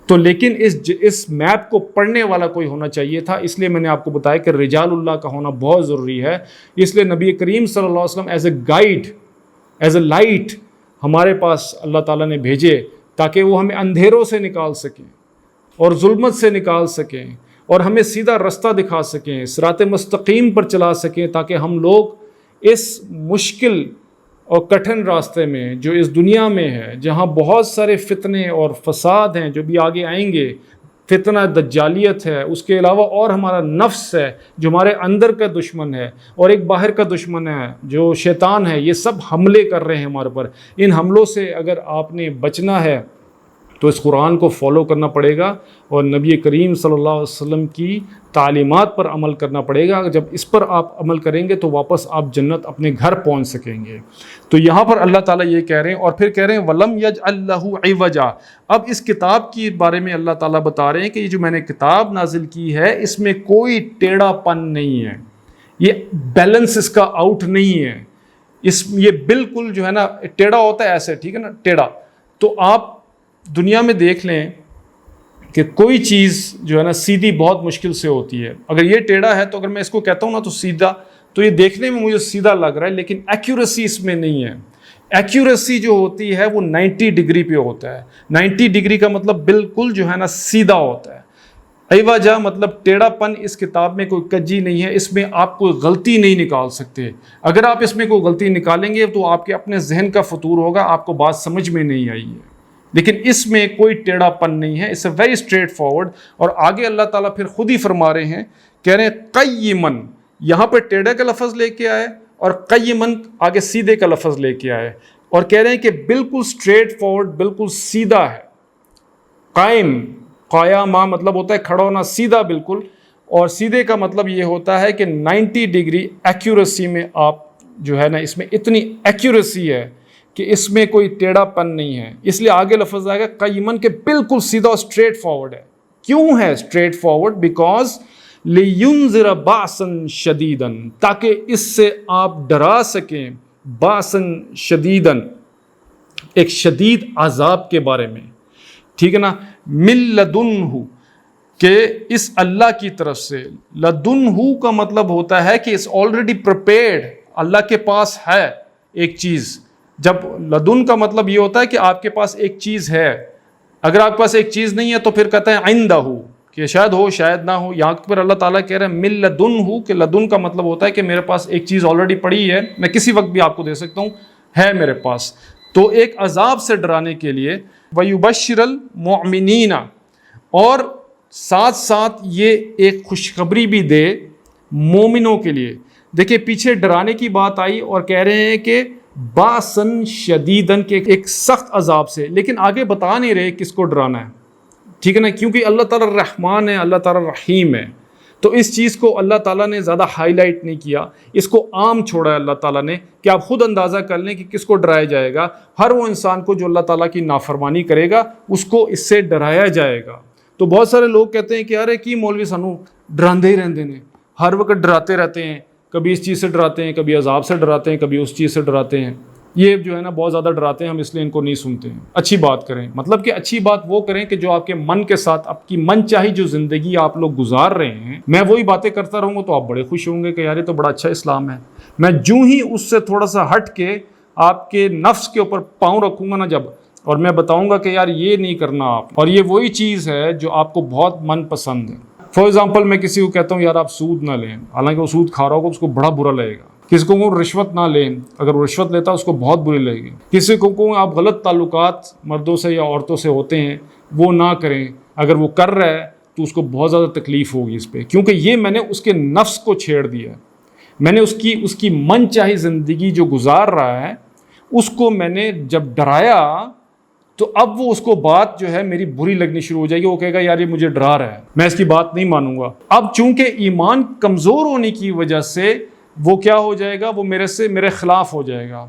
تو لیکن اس میپ کو پڑھنے والا کوئی ہونا چاہیے تھا، اس لیے میں نے آپ کو بتایا کہ رجال اللہ کا ہونا بہت ضروری ہے۔ اس لیے نبی کریم صلی اللہ علیہ وسلم as a guide, as a light ہمارے پاس اللہ تعالیٰ نے بھیجے تاکہ وہ ہمیں اندھیروں سے نکال سکیں اور ظلمت سے نکال سکیں اور ہمیں سیدھا رستہ دکھا سکیں، صراط مستقیم پر چلا سکیں، تاکہ ہم لوگ اس مشکل اور کٹھن راستے میں جو اس دنیا میں ہے، جہاں بہت سارے فتنے اور فساد ہیں جو بھی آگے آئیں گے، فتنہ دجالیت ہے، اس کے علاوہ اور ہمارا نفس ہے جو ہمارے اندر کا دشمن ہے، اور ایک باہر کا دشمن ہے جو شیطان ہے، یہ سب حملے کر رہے ہیں ہمارے پر۔ ان حملوں سے اگر آپ نے بچنا ہے تو اس قرآن کو فالو کرنا پڑے گا اور نبی کریم صلی اللہ علیہ وسلم کی تعلیمات پر عمل کرنا پڑے گا۔ جب اس پر آپ عمل کریں گے تو واپس آپ جنت اپنے گھر پہنچ سکیں گے۔ تو یہاں پر اللہ تعالیٰ یہ کہہ رہے ہیں، اور پھر کہہ رہے ہیں وَلَمْ يَجْعَلْ لَهُ عِوَجًا۔ اب اس کتاب کے بارے میں اللہ تعالیٰ بتا رہے ہیں کہ یہ جو میں نے کتاب نازل کی ہے اس میں کوئی ٹیڑھا پن نہیں ہے، یہ بیلنس اس کا آؤٹ نہیں ہے، یہ بالکل جو ہے نا ٹیڑھا ہوتا ہے ایسے، ٹھیک ہے نا، ٹیڑھا۔ تو آپ دنیا میں دیکھ لیں کہ کوئی چیز جو ہے نا سیدھی بہت مشکل سے ہوتی ہے۔ اگر یہ ٹیڑھا ہے تو اگر میں اس کو کہتا ہوں نا تو سیدھا، تو یہ دیکھنے میں مجھے سیدھا لگ رہا ہے، لیکن ایکیوریسی اس میں نہیں ہے۔ ایکیوریسی جو ہوتی ہے وہ 90 ڈگری پہ ہوتا ہے۔ 90 ڈگری کا مطلب بالکل جو ہے نا سیدھا ہوتا ہے۔ عوجا مطلب ٹیڑھا پن اس کتاب میں کوئی کجی نہیں ہے، اس میں آپ کوئی غلطی نہیں نکال سکتے۔ اگر آپ اس میں کوئی غلطی نکالیں گے تو آپ کے اپنے ذہن کا فطور ہوگا، آپ کو بات سمجھ میں نہیں آئی ہے، لیکن اس میں کوئی ٹیڑھا پن نہیں ہے، اس ویری اسٹریٹ فارورڈ۔ اور آگے اللہ تعالیٰ پھر خود ہی فرما رہے ہیں، کہہ رہے ہیں قیمن، یہاں پہ ٹیڑھے کا لفظ لے کے آئے اور قیمن آگے سیدھے کا لفظ لے کے آئے، اور کہہ رہے ہیں کہ بالکل اسٹریٹ فارورڈ، بالکل سیدھا ہے۔ قائم، قیامہ مطلب ہوتا ہے کھڑا ہونا، سیدھا بالکل، اور سیدھے کا مطلب یہ ہوتا ہے کہ 90 ڈگری ایکیوریسی میں آپ جو ہے نا اس میں اتنی ایکیوریسی ہے کہ اس میں کوئی ٹیڑھا پن نہیں ہے۔ اس لیے آگے لفظ آئے گا قیمن کے بالکل سیدھا اور اسٹریٹ فارورڈ ہے۔ کیوں ہے اسٹریٹ فارورڈ؟ بیکاز لِيُنذِرَ بَأْسًا شَدِيدًا، تاکہ اس سے آپ ڈرا سکیں، بَأْسًا شَدِيدًا، ایک شدید عذاب کے بارے میں، ٹھیک ہے نا، مِن لَدُنْهُ، کہ اس اللہ کی طرف سے۔ لَدُنْهُ کا مطلب ہوتا ہے کہ it's already prepared، اللہ کے پاس ہے ایک چیز۔ جب لدن کا مطلب یہ ہوتا ہے کہ آپ کے پاس ایک چیز ہے، اگر آپ کے پاس ایک چیز نہیں ہے تو پھر کہتے ہیں عندہ، کہ شاید ہو شاید نہ ہو۔ یہاں پر اللہ تعالیٰ کہہ رہے ہیں مِن لَدُنْهُ، کہ لدن کا مطلب ہوتا ہے کہ میرے پاس ایک چیز آلریڈی پڑی ہے، میں کسی وقت بھی آپ کو دے سکتا ہوں، ہے میرے پاس۔ تو ایک عذاب سے ڈرانے کے لیے وَيُبَشِّرَ الْمُؤْمِنِينَ، اور ساتھ ساتھ یہ ایک خوشخبری بھی دے مومنوں کے لیے۔ دیکھیں پیچھے ڈرانے کی بات آئی اور کہہ رہے ہیں کہ باسن شدیدن، کے ایک سخت عذاب سے، لیکن آگے بتا نہیں رہے کس کو ڈرانا ہے، ٹھیک ہے نا، کیونکہ اللہ تعالیٰ رحمان ہے، اللہ تعالیٰ رحیم ہے، تو اس چیز کو اللہ تعالیٰ نے زیادہ ہائی لائٹ نہیں کیا، اس کو عام چھوڑا ہے اللہ تعالیٰ نے، کہ آپ خود اندازہ کر لیں کہ کس کو ڈرایا جائے گا۔ ہر وہ انسان کو جو اللہ تعالیٰ کی نافرمانی کرے گا اس کو اس سے ڈرایا جائے گا۔ تو بہت سارے لوگ کہتے ہیں کہ یار کی مولوی سانو ڈراندے ہی رہندے نے، ہر وقت ڈراتے رہتے ہیں، کبھی اس چیز سے ڈراتے ہیں، کبھی عذاب سے ڈراتے ہیں، کبھی اس چیز سے ڈراتے ہیں. یہ جو ہے نا بہت زیادہ ڈراتے ہیں، ہم اس لیے ان کو نہیں سنتے ہیں. اچھی بات کریں، مطلب کہ اچھی بات وہ کریں کہ جو آپ کے من کے ساتھ، آپ کی من چاہی جو زندگی آپ لوگ گزار رہے ہیں، میں وہی باتیں کرتا رہوں گا تو آپ بڑے خوش ہوں گے کہ یار یہ تو بڑا اچھا اسلام ہے. میں جو ہی اس سے تھوڑا سا ہٹ کے آپ کے نفس کے اوپر پاؤں رکھوں گا نا جب، اور میں بتاؤں گا کہ یار یہ نہیں کرنا آپ، اور یہ وہی چیز ہے جو آپ کو بہت من پسند ہے. فار ایگزامپل میں کسی کو کہتا ہوں یار آپ سود نہ لیں، حالانکہ وہ سود کھا رہا ہوگا، اس کو بڑا برا لگے گا. کسی کو کہوں رشوت نہ لیں، اگر وہ رشوت لیتا ہے اس کو بہت بری لگے گی. کسی کو کہوں آپ غلط تعلقات مردوں سے یا عورتوں سے ہوتے ہیں وہ نہ کریں، اگر وہ کر رہا ہے تو اس کو بہت زیادہ تکلیف ہوگی اس پہ، کیونکہ یہ میں نے اس کے نفس کو چھیڑ دیا. میں نے اس کی من چاہی زندگی جو گزار رہا ہے اس کو میں نے جب ڈرایا تو اب وہ اس کو بات جو ہے میری بری لگنی شروع ہو جائے گی. وہ کہے گا یار یہ مجھے ڈرا رہا ہے، میں اس کی بات نہیں مانوں گا. اب چونکہ ایمان کمزور ہونے کی وجہ سے وہ کیا ہو جائے گا، وہ میرے خلاف ہو جائے گا.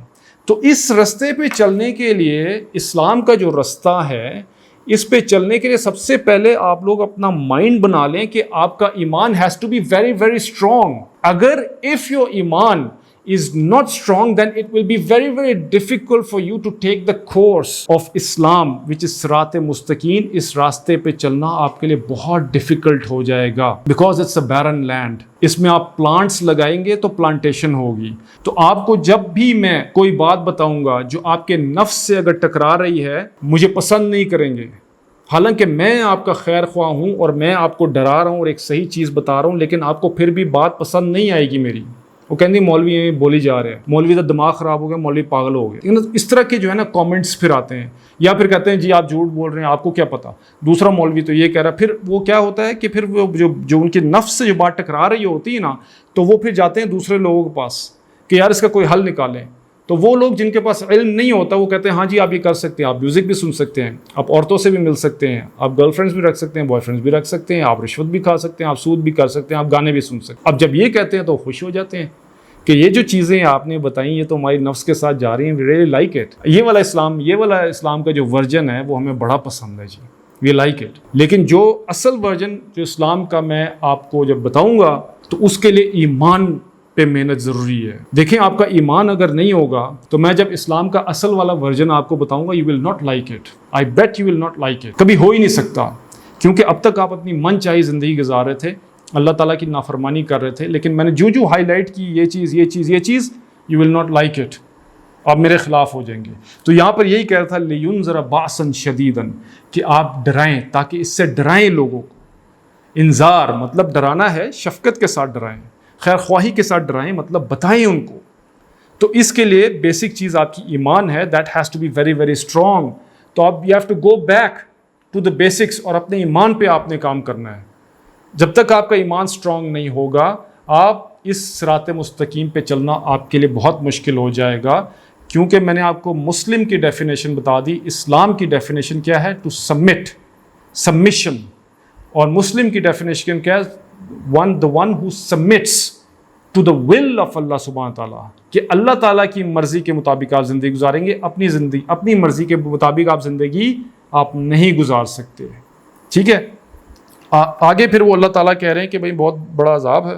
تو اس رستے پہ چلنے کے لیے، اسلام کا جو رستہ ہے اس پہ چلنے کے لیے سب سے پہلے آپ لوگ اپنا مائنڈ بنا لیں کہ آپ کا ایمان has to be very very strong. اگر اف یور ایمان is not strong, then it will be very very difficult for you to take the course of Islam, which is صراط مستقیم. اس راستے پہ چلنا آپ کے لیے بہت ڈیفیکلٹ ہو جائے گا because it's a barren land. اس میں آپ پلانٹس لگائیں گے تو پلانٹیشن ہوگی. تو آپ کو جب بھی میں کوئی بات بتاؤں گا جو آپ کے نفس سے اگر ٹکرا رہی ہے، مجھے پسند نہیں کریں گے، حالانکہ میں آپ کا خیر خواہ ہوں اور میں آپ کو ڈرا رہا ہوں اور ایک صحیح چیز بتا رہا ہوں، لیکن آپ کو پھر بھی بات پسند نہیں آئے گی میری. وہ کہتے ہیں مولوی یہ بولی جا رہے ہیں، مولوی کا دماغ خراب ہو گیا، مولوی پاگل ہو گئے. اس طرح کے جو ہے نا کامنٹس پھر آتے ہیں، یا پھر کہتے ہیں جی آپ جھوٹ بول رہے ہیں، آپ کو کیا پتا، دوسرا مولوی تو یہ کہہ رہا ہے. پھر وہ کیا ہوتا ہے کہ پھر وہ جو ان کے نفس سے جو بات ٹکرا رہی ہوتی ہے نا، تو وہ پھر جاتے ہیں دوسرے لوگوں کے پاس کہ یار اس کا کوئی حل نکالیں. تو وہ لوگ جن کے پاس علم نہیں ہوتا وہ کہتے ہیں ہاں جی آپ یہ کر سکتے ہیں، آپ میوزک بھی سن سکتے ہیں، آپ عورتوں سے بھی مل سکتے ہیں، آپ گرل فرینڈس بھی رکھ سکتے ہیں، بوائے فرینڈس بھی رکھ سکتے ہیں، آپ رشوت بھی کھا سکتے ہیں، آپ سود بھی کر سکتے ہیں، آپ گانے بھی سن سکتے ہیں. اب جب یہ کہتے ہیں تو خوش ہو جاتے ہیں کہ یہ جو چیزیں آپ نے بتائیں یہ تو ہماری نفس کے ساتھ جا رہی ہیں. We really like it. یہ والا اسلام کا جو ورژن ہے وہ ہمیں بڑا پسند ہے جی، وی لائک اٹ. لیکن جو اصل ورژن جو اسلام کا میں آپ کو جب بتاؤں گا تو اس کے لیے ایمان پہ محنت ضروری ہے. دیکھیں آپ کا ایمان اگر نہیں ہوگا تو میں جب اسلام کا اصل والا ورژن آپ کو بتاؤں گا، you will not like it. I bet you will not like it. کبھی ہو ہی نہیں سکتا، کیونکہ اب تک آپ اپنی من چاہی زندگی گزار رہے تھے، اللہ تعالیٰ کی نافرمانی کر رہے تھے. لیکن میں نے جو ہائی لائٹ کی یہ چیز you will not like it, آپ میرے خلاف ہو جائیں گے. تو یہاں پر یہی کہہ رہا تھا لِيُنذِرَ بَأْسًا شَدِيدًا، کہ آپ ڈرائیں تاکہ اس سے ڈرائیں لوگوں کو. انذار مطلب ڈرانا ہے، شفقت کے ساتھ ڈرائیں، خیر خواہی کے ساتھ ڈرائیں، مطلب بتائیں ان کو. تو اس کے لیے بیسک چیز آپ کی ایمان ہے، that has to be very very strong. تو آپ you have to go back to the basics, اور اپنے ایمان پہ آپ نے کام کرنا ہے. جب تک آپ کا ایمان اسٹرانگ نہیں ہوگا، آپ اس صراط مستقیم پہ چلنا آپ کے لیے بہت مشکل ہو جائے گا. کیونکہ میں نے آپ کو مسلم کی ڈیفینیشن بتا دی، اسلام کی ڈیفینیشن کیا ہے؟ To submit, submission. اور مسلم کی ڈیفینیشن کیا ہے؟ the one who submits to the will of اللہ سبحانہ تعالیٰ، کہ اللہ تعالیٰ کی مرضی کے مطابق آپ زندگی گزاریں گے. اپنی مرضی کے مطابق آپ زندگی آپ نہیں گزار سکتے. ٹھیک ہے، آگے پھر وہ اللہ تعالیٰ کہہ رہے ہیں کہ بھئی بہت بڑا عذاب ہے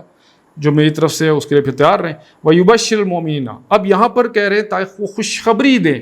جو میری طرف سے ہے، اس کے لیے پھر تیار رہیں. وَيُبَشِّرُ الْمُؤْمِنِينَ، اب یہاں پر کہہ رہے ہیں تاکہ وہ خوشخبری دیں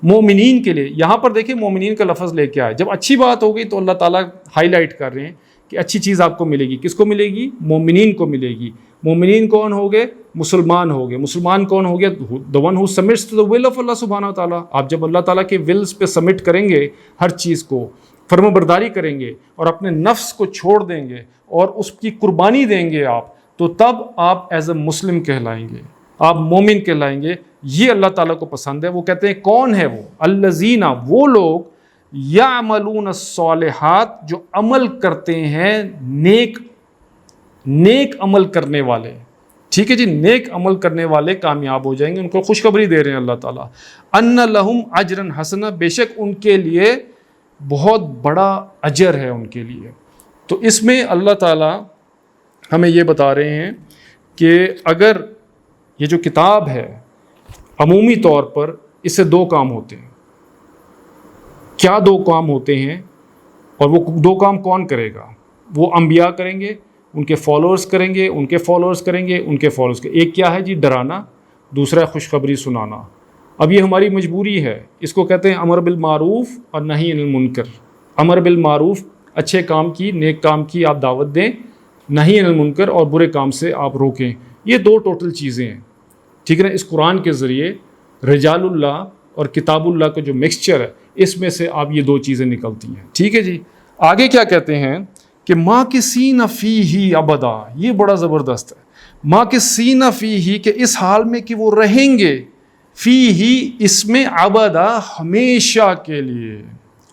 مومنین کے لیے. یہاں پر دیکھیں مومنین کا لفظ لے کے آئے. جب اچھی بات ہو گئی تو اللہ تعالیٰ ہائی لائٹ کر رہے ہیں کہ اچھی چیز آپ کو ملے گی. کس کو ملے گی؟ مومنین کو ملے گی. مومنین کون ہو گئے؟ مسلمان ہو گئے. مسلمان کون ہو گیا؟ the one who submits to the will of اللہ سبحانہ تعالیٰ. آپ جب اللہ تعالیٰ کے ولز پہ سبمٹ کریں گے، ہر چیز کو فرما برداری کریں گے اور اپنے نفس کو چھوڑ دیں گے اور اس کی قربانی دیں گے آپ، تو تب آپ ایز اے مسلم کہلائیں گے، آپ مومن کہلائیں گے. یہ اللہ تعالیٰ کو پسند ہے. وہ کہتے ہیں کون ہے وہ؟ الذین، وہ لوگ یعملون الصالحات، جو عمل کرتے ہیں نیک عمل کرنے والے. ٹھیک ہے جی، نیک عمل کرنے والے کامیاب ہو جائیں گے. ان کو خوشخبری دے رہے ہیں اللہ تعالیٰ. ان لہم اجرا حسنا، بے شک ان کے لیے بہت بڑا اجر ہے ان کے لیے. تو اس میں اللہ تعالیٰ ہمیں یہ بتا رہے ہیں کہ اگر یہ جو کتاب ہے عمومی طور پر اس سے دو کام ہوتے ہیں. کیا دو کام ہوتے ہیں؟ اور وہ دو کام کون کرے گا؟ وہ انبیاء کریں گے، ان کے فالوورز کریں گے، ان کے فالوورز کریں گے، ان کے فالوورز کے. ایک کیا ہے جی؟ ڈرانا. دوسرا ہے خوشخبری سنانا. اب یہ ہماری مجبوری ہے. اس کو کہتے ہیں امر بالمعروف اور نہی عن المنکر. امر بالمعروف، اچھے کام کی، نیک کام کی آپ دعوت دیں، نہی عن المنکر اور برے کام سے آپ روکیں. یہ دو ٹوٹل چیزیں ہیں، ٹھیک ہے نا. اس قرآن کے ذریعے رجال اللہ اور کتاب اللہ کا جو مکسچر ہے، اس میں سے آپ یہ دو چیزیں نکلتی ہیں. ٹھیک ہے جی. آگے کیا کہتے ہیں کہ ماکثین فیہ ابدا. یہ بڑا زبردست ہے. ماکثین فیہ، کہ اس حال میں کہ وہ رہیں گے، فیہ اس میں، ابدا ہمیشہ کے لیے.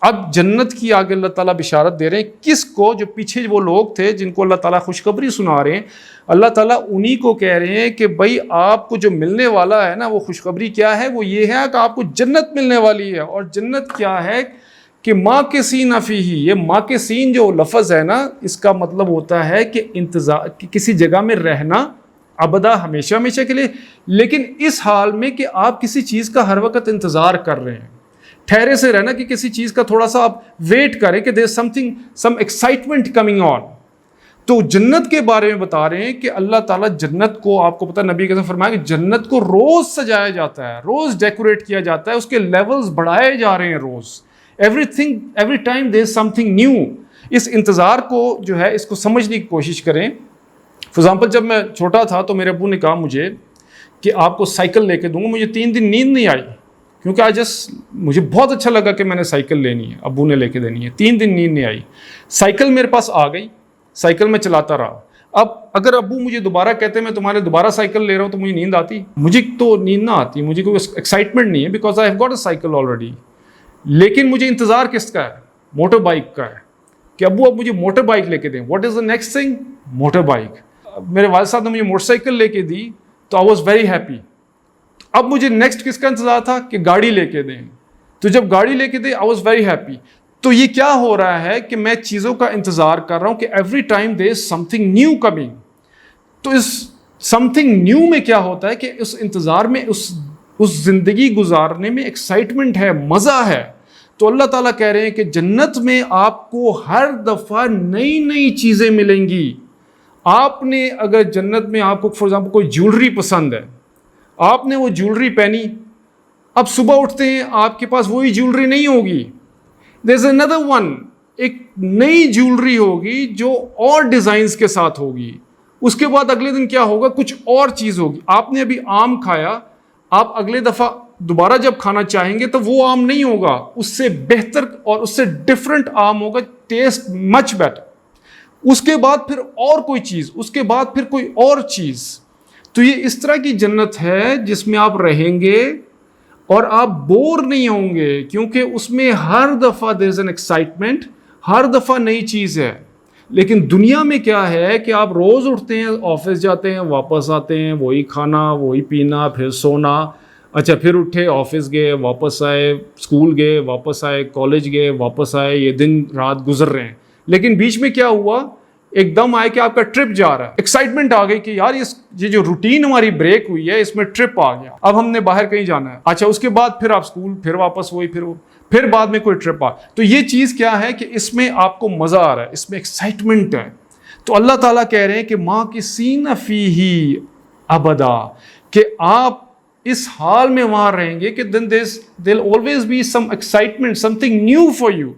اب جنت کی آگے اللہ تعالیٰ بشارت دے رہے ہیں کس کو؟ جو پیچھے وہ لوگ تھے جن کو اللہ تعالیٰ خوشخبری سنا رہے ہیں. اللہ تعالیٰ انہی کو کہہ رہے ہیں کہ بھائی آپ کو جو ملنے والا ہے نا، وہ خوشخبری کیا ہے؟ وہ یہ ہے کہ آپ کو جنت ملنے والی ہے. اور جنت کیا ہے کہ ماکثین فیہ. یہ ماکثین جو لفظ ہے نا، اس کا مطلب ہوتا ہے کہ انتظار، کسی جگہ میں رہنا ابدا، ہمیشہ ہمیشہ کے لیے. لیکن اس حال میں کہ آپ کسی چیز کا ہر وقت انتظار کر رہے ہیں، ٹھہرے سے رہنا کہ کسی چیز کا تھوڑا سا آپ ویٹ کریں کہ there something, some excitement coming on. تو جنت کے بارے میں بتا رہے ہیں کہ اللہ تعالیٰ جنت کو، آپ کو پتہ نبی کے فرمایا کہ جنت کو روز سجایا جاتا ہے، روز ڈیکوریٹ کیا جاتا ہے، اس کے لیولز بڑھائے جا رہے ہیں روز. Every time there is something new. اس انتظار کو جو ہے اس کو سمجھنے کی کوشش کریں. فار ایگزامپل جب میں چھوٹا تھا تو میرے ابو نے کہا مجھے کہ آپ کو سائیکل لے کے دوں گا. مجھے 3 دن نیند نہیں آئی کیونکہ مجھے بہت اچھا لگا کہ میں نے سائیکل لینی ہے، ابو نے لے کے دینی ہے. 3 دن نیند نہیں آئی. سائیکل میرے پاس آ گئی، سائیکل میں چلاتا رہا. اب اگر ابو مجھے دوبارہ کہتے میں تمہارے دوبارہ سائیکل لے رہا ہوں تو مجھے نیند آتی؟ مجھے تو نیند نہ آتی، مجھے کوئی ایکسائٹمنٹ نہیں ہے، because I have got a cycle already. لیکن مجھے انتظار کس کا ہے؟ موٹر بائک کا ہے کہ ابو اب مجھے موٹر بائک لے کے دیں. What is the next thing? Motor bike. میرے والد صاحب نے مجھے موٹر سائیکل لے کے دی تو آئی واز ویری ہیپی. اب مجھے نیکسٹ کس کا انتظار تھا؟ کہ گاڑی لے کے دیں. تو جب گاڑی لے کے دیں آئی واز ویری ہیپی. تو یہ کیا ہو رہا ہے کہ میں چیزوں کا انتظار کر رہا ہوں کہ every time there is something new coming. تو اس سم تھنگ نیو میں کیا ہوتا ہے کہ اس انتظار میں، اس زندگی گزارنے میں ایکسائٹمنٹ ہے، مزہ ہے. تو اللہ تعالیٰ کہہ رہے ہیں کہ جنت میں آپ کو ہر دفعہ نئی نئی چیزیں ملیں گی. آپ نے اگر جنت میں، آپ کو فار ایگزامپل کوئی جیولری پسند ہے، آپ نے وہ جیولری پہنی، اب صبح اٹھتے ہیں آپ کے پاس وہی جیولری نہیں ہوگی. دیر از اندر ون، ایک نئی جیولری ہوگی جو اور ڈیزائنز کے ساتھ ہوگی. اس کے بعد اگلے دن کیا ہوگا؟ کچھ اور چیز ہوگی. آپ نے ابھی آم کھایا، آپ اگلے دفعہ دوبارہ جب کھانا چاہیں گے تو وہ آم نہیں ہوگا، اس سے بہتر اور اس سے ڈفرینٹ آم ہوگا، ٹیسٹ مچ بیٹر. اس کے بعد پھر اور کوئی چیز، اس کے بعد پھر کوئی اور چیز. تو یہ اس طرح کی جنت ہے جس میں آپ رہیں گے اور آپ بور نہیں ہوں گے، کیونکہ اس میں ہر دفعہ دیر از این ایکسائٹمنٹ، ہر دفعہ نئی چیز ہے. لیکن دنیا میں کیا ہے کہ آپ روز اٹھتے ہیں، آفس جاتے ہیں، واپس آتے ہیں، وہی کھانا، وہی پینا، پھر سونا. اچھا پھر اٹھے، آفس گئے، واپس آئے، اسکول گئے، واپس آئے، کالج گئے، واپس آئے. یہ دن رات گزر رہے ہیں. لیکن بیچ میں کیا ہوا؟ ایک دم آئے کہ آپ کا ٹرپ جا رہا ہے. ایکسائٹمنٹ آ گئی کہ یار یہ جو روٹین ہماری بریک ہوئی ہے، اس میں ٹرپ آ گیا، اب ہم نے باہر کہیں جانا ہے. اچھا اس کے بعد پھر آپ اسکول، پھر واپس وہی، پھر بعد میں کوئی ٹرپ آ. تو یہ چیز کیا ہے کہ اس میں آپ کو مزہ آ رہا ہے، اس میں ایکسائٹمنٹ ہے. تو اللہ تعالیٰ کہہ رہے ہیں کہ ماکثین فیہ ابدا، کہ آپ اس حال میں وہاں رہیں گے کہ then there'll always be some excitement, something new for you،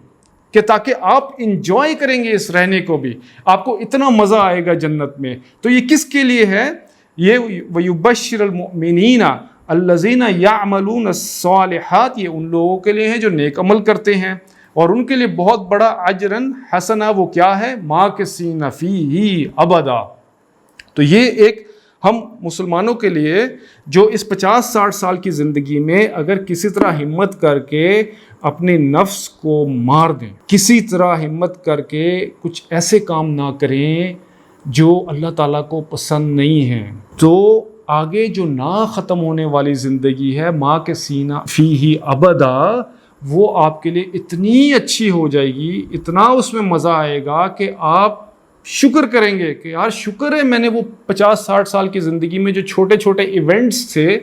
کہ تاکہ آپ انجوائے کریں گے اس رہنے کو بھی، آپ کو اتنا مزہ آئے گا جنت میں. تو یہ کس کے لیے ہے؟ یہ وَيُبَشِّرُ الْمُؤْمِنِينَ الَّذِينَ يَعْمَلُونَ الصَّالِحَاتِ، یہ ان لوگوں کے لیے ہیں جو نیک عمل کرتے ہیں، اور ان کے لیے بہت بڑا اجرن حسنہ. وہ کیا ہے؟ ماکثین فیہ ابدا. تو یہ ایک ہم مسلمانوں کے لیے جو اس 50-60 سال کی زندگی میں اگر کسی طرح ہمت کر کے اپنے نفس کو مار دیں، کسی طرح ہمت کر کے کچھ ایسے کام نہ کریں جو اللہ تعالیٰ کو پسند نہیں ہیں، تو آگے جو نہ ختم ہونے والی زندگی ہے ماکثین فیہ ابدا، وہ آپ کے لیے اتنی اچھی ہو جائے گی، اتنا اس میں مزہ آئے گا کہ آپ شکر کریں گے کہ یار شکر ہے میں نے وہ 50-60 سال کی زندگی میں جو چھوٹے چھوٹے ایونٹس تھے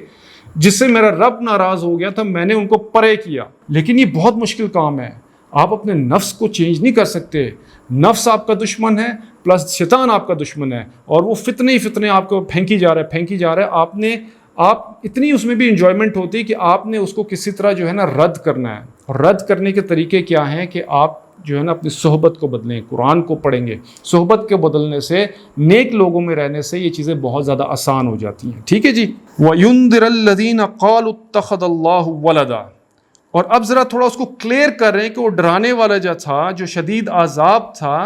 جس سے میرا رب ناراض ہو گیا تھا، میں نے ان کو پرے کیا. لیکن یہ بہت مشکل کام ہے. آپ اپنے نفس کو چینج نہیں کر سکتے. نفس آپ کا دشمن ہے پلس شیطان آپ کا دشمن ہے, اور وہ فتنے آپ کو پھینکی جا رہا ہے. آپ اتنی اس میں بھی انجوائمنٹ ہوتی ہے کہ آپ نے اس کو کسی طرح جو ہے نا رد کرنا ہے. اور رد کرنے کے طریقے کیا ہیں کہ آپ جو ہے نا اپنی صحبت کو بدلیں, قرآن کو پڑھیں گے. صحبت کے بدلنے سے, نیک لوگوں میں رہنے سے یہ چیزیں بہت زیادہ آسان ہو جاتی ہیں. ٹھیک ہے جی. وَيُنذِرَ الَّذِينَ قَالُوا اتَّخَذَ اللَّهُ وَلَدًا. اور اب ذرا تھوڑا اس کو کلیئر کر رہے ہیں کہ وہ ڈرانے والا جو تھا, جو شدید عذاب تھا,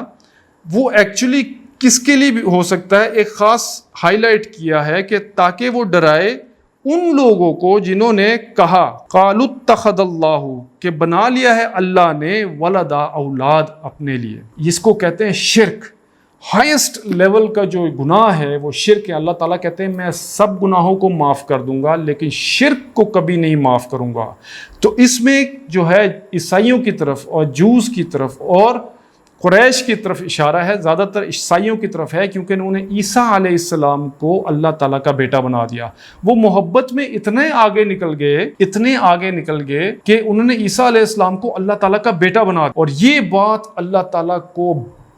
وہ ایکچولی کس کے لیے بھی ہو سکتا ہے. ایک خاص ہائی لائٹ کیا ہے کہ تاکہ وہ ڈرائے ان لوگوں کو جنہوں نے کہا قالوا اتخذ اللہ, کہ بنا لیا ہے اللہ نے ولدا, اولاد اپنے لیے. اس کو کہتے ہیں شرک. ہائیسٹ لیول کا جو گناہ ہے وہ شرک ہے. اللہ تعالیٰ کہتے ہیں میں سب گناہوں کو معاف کر دوں گا لیکن شرک کو کبھی نہیں معاف کروں گا. تو اس میں جو ہے عیسائیوں کی طرف اور جوز کی طرف اور قریش کی طرف اشارہ ہے. زیادہ تر عیسائیوں کی طرف ہے کیونکہ انہوں نے عیسیٰ علیہ السلام کو اللہ تعالیٰ کا بیٹا بنا دیا. وہ محبت میں اتنے آگے نکل گئے کہ انہوں نے عیسیٰ علیہ السلام کو اللہ تعالیٰ کا بیٹا بنا دیا. اور یہ بات اللہ تعالیٰ کو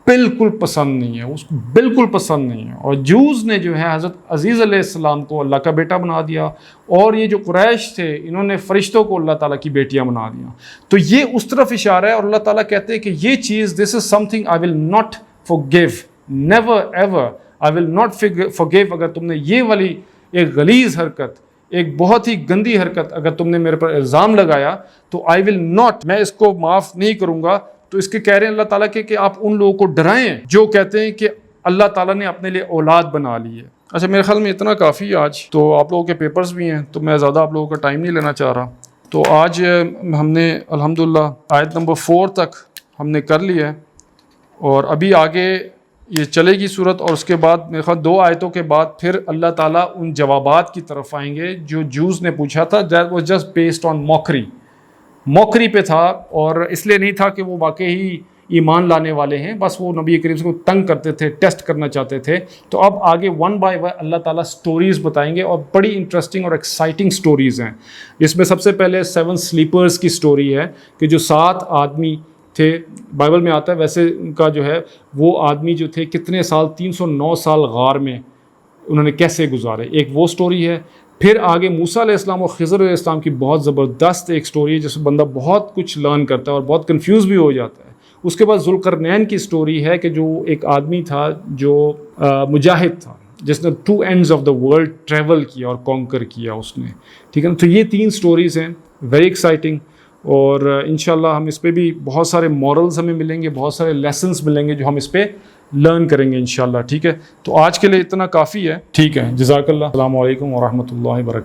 بالکل پسند نہیں ہے, اس کو بالکل پسند نہیں ہے. اور جوز نے جو ہے حضرت عزیز علیہ السلام کو اللہ کا بیٹا بنا دیا, اور یہ جو قریش تھے انہوں نے فرشتوں کو اللہ تعالیٰ کی بیٹیاں بنا دیا. تو یہ اس طرف اشارہ ہے. اور اللہ تعالیٰ کہتے ہیں کہ یہ چیز this is something I will not forgive, never ever I will not forgive. اگر تم نے یہ والی ایک غلیظ حرکت, ایک بہت ہی گندی حرکت اگر تم نے میرے پر الزام لگایا تو I will not, میں اس کو معاف نہیں کروں گا. تو اس کے کہہ رہے ہیں اللہ تعالیٰ کہ آپ ان لوگوں کو ڈرائیں جو کہتے ہیں کہ اللہ تعالیٰ نے اپنے لیے اولاد بنا لی ہے. اچھا, میرے خیال میں اتنا کافی ہے آج. تو آپ لوگوں کے پیپرز بھی ہیں تو میں زیادہ آپ لوگوں کا ٹائم نہیں لینا چاہ رہا. تو آج ہم نے الحمدللہ آیت نمبر 4 تک ہم نے کر لی ہے, اور ابھی آگے یہ چلے گی صورت, اور اس کے بعد میرے خیال 2 آیتوں کے بعد پھر اللہ تعالیٰ ان جوابات کی طرف آئیں گے جو جوز نے پوچھا تھا. That was just based on mockery پہ تھا, اور اس لیے نہیں تھا کہ وہ واقعی ایمان لانے والے ہیں, بس وہ نبی کریم کو تنگ کرتے تھے, ٹیسٹ کرنا چاہتے تھے. تو اب آگے 1 by 1 اللہ تعالیٰ سٹوریز بتائیں گے, اور بڑی انٹرسٹنگ اور ایکسائٹنگ سٹوریز ہیں. اس میں سب سے پہلے 7 سلیپرز کی سٹوری ہے کہ جو 7 آدمی تھے, بائبل میں آتا ہے ویسے ان کا جو ہے وہ آدمی جو تھے کتنے سال, 309 سال غار میں انہوں نے کیسے گزارے, ایک وہ سٹوری ہے. پھر آگے موسیٰ علیہ السلام اور خضر علیہ السلام کی بہت زبردست ایک سٹوری ہے جس میں بندہ بہت کچھ لرن کرتا ہے اور بہت کنفیوز بھی ہو جاتا ہے. اس کے بعد ذوالقرنین کی سٹوری ہے کہ جو ایک آدمی تھا جو مجاہد تھا, جس نے 2 ends of the world travel کیا اور کانکر کیا اس نے. ٹھیک ہے نا. تو یہ 3 سٹوریز ہیں, ویری ایکسائٹنگ, اور انشاءاللہ ہم اس پہ بھی بہت سارے مورلز ہمیں ملیں گے, بہت سارے لیسنز ملیں گے جو ہم اس پہ لرن کریں گے انشاءاللہ. ٹھیک ہے, تو آج کے لیے اتنا کافی ہے. ٹھیک ہے, جزاک اللہ. السلام علیکم ورحمۃ اللہ وبرکاتہ.